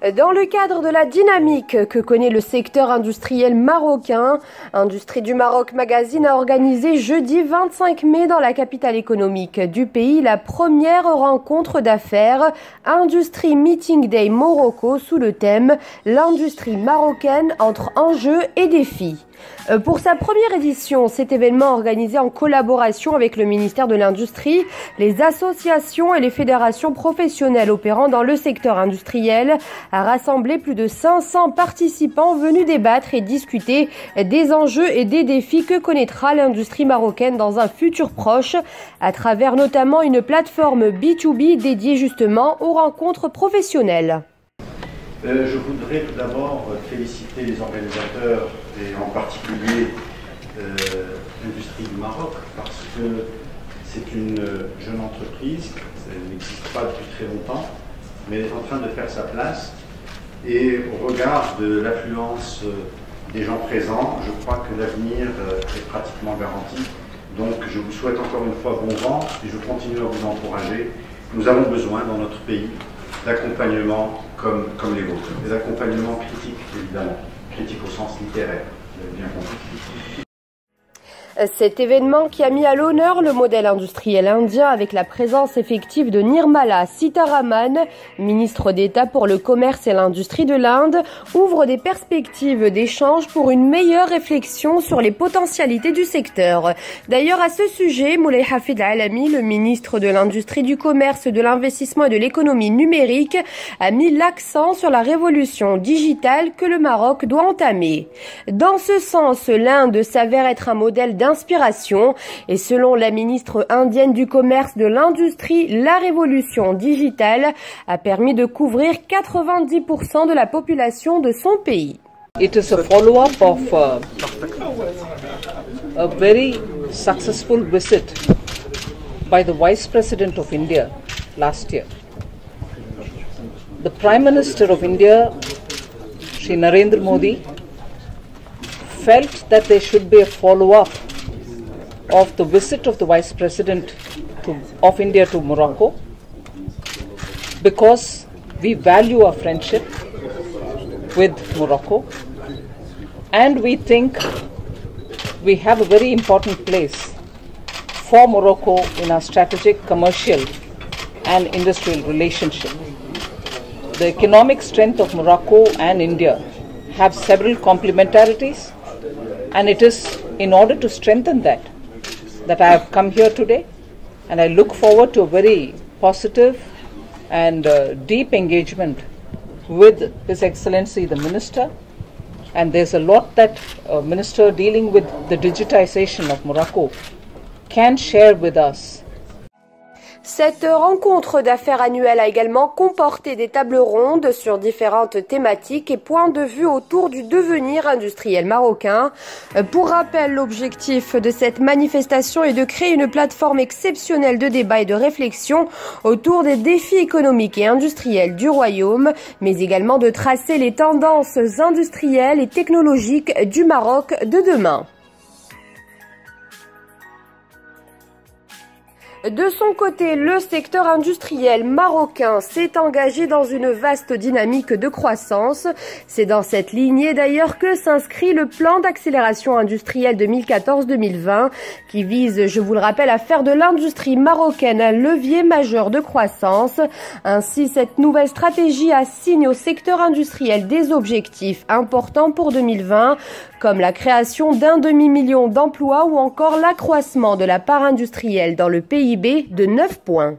Dans le cadre de la dynamique que connaît le secteur industriel marocain, Industrie du Maroc Magazine a organisé jeudi 25 mai dans la capitale économique du pays la première rencontre d'affaires Industrie Meeting Day Morocco sous le thème « L'industrie marocaine entre enjeux et défis ». Pour sa première édition, cet événement organisé en collaboration avec le ministère de l'Industrie, les associations et les fédérations professionnelles opérant dans le secteur industriel a rassemblé plus de 500 participants venus débattre et discuter des enjeux et des défis que connaîtra l'industrie marocaine dans un futur proche, à travers notamment une plateforme B2B dédiée justement aux rencontres professionnelles. Je voudrais tout d'abord féliciter les organisateurs et en particulier l'Industrie du Maroc parce que c'est une jeune entreprise, elle n'existe pas depuis très longtemps, mais elle est en train de faire sa place et au regard de l'affluence des gens présents, je crois que l'avenir est pratiquement garanti. Donc je vous souhaite encore une fois bon vent et je continue à vous encourager. Nous avons besoin dans notre pays d'accompagnement comme les vôtres. Des accompagnements critiques, évidemment. Critiques au sens littéraire, vous avez bien compris. Cet événement qui a mis à l'honneur le modèle industriel indien avec la présence effective de Nirmala Sitharaman, ministre d'État pour le commerce et l'industrie de l'Inde, ouvre des perspectives d'échange pour une meilleure réflexion sur les potentialités du secteur. D'ailleurs, à ce sujet, Moulay Hafid Alami, le ministre de l'Industrie, du Commerce, de l'Investissement et de l'Économie numérique, a mis l'accent sur la révolution digitale que le Maroc doit entamer. Dans ce sens, l'Inde s'avère être un modèle d'inspiration et selon la ministre indienne du Commerce de l'Industrie, la révolution digitale a permis de couvrir 90% de la population de son pays. It is a follow-up of a very successful visit by the Vice President of India last year. The Prime Minister of India, Shri Narendra Modi, felt that there should be a follow-up of the visit of the Vice President of India to Morocco because we value our friendship with Morocco and we think we have a very important place for Morocco in our strategic, commercial and industrial relationship. The economic strength of Morocco and India have several complementarities, and it is in order to strengthen that I have come here today, and I look forward to a very positive and deep engagement with His Excellency the Minister. And there's a lot that Minister dealing with the digitization of Morocco can share with us. Cette rencontre d'affaires annuelle a également comporté des tables rondes sur différentes thématiques et points de vue autour du devenir industriel marocain. Pour rappel, l'objectif de cette manifestation est de créer une plateforme exceptionnelle de débat et de réflexion autour des défis économiques et industriels du royaume, mais également de tracer les tendances industrielles et technologiques du Maroc de demain. De son côté, le secteur industriel marocain s'est engagé dans une vaste dynamique de croissance. C'est dans cette lignée d'ailleurs que s'inscrit le plan d'accélération industrielle 2014-2020 qui vise, je vous le rappelle, à faire de l'industrie marocaine un levier majeur de croissance. Ainsi, cette nouvelle stratégie assigne au secteur industriel des objectifs importants pour 2020, comme la création d'1 demi-million d'emplois ou encore l'accroissement de la part industrielle dans le PIB de 9 points.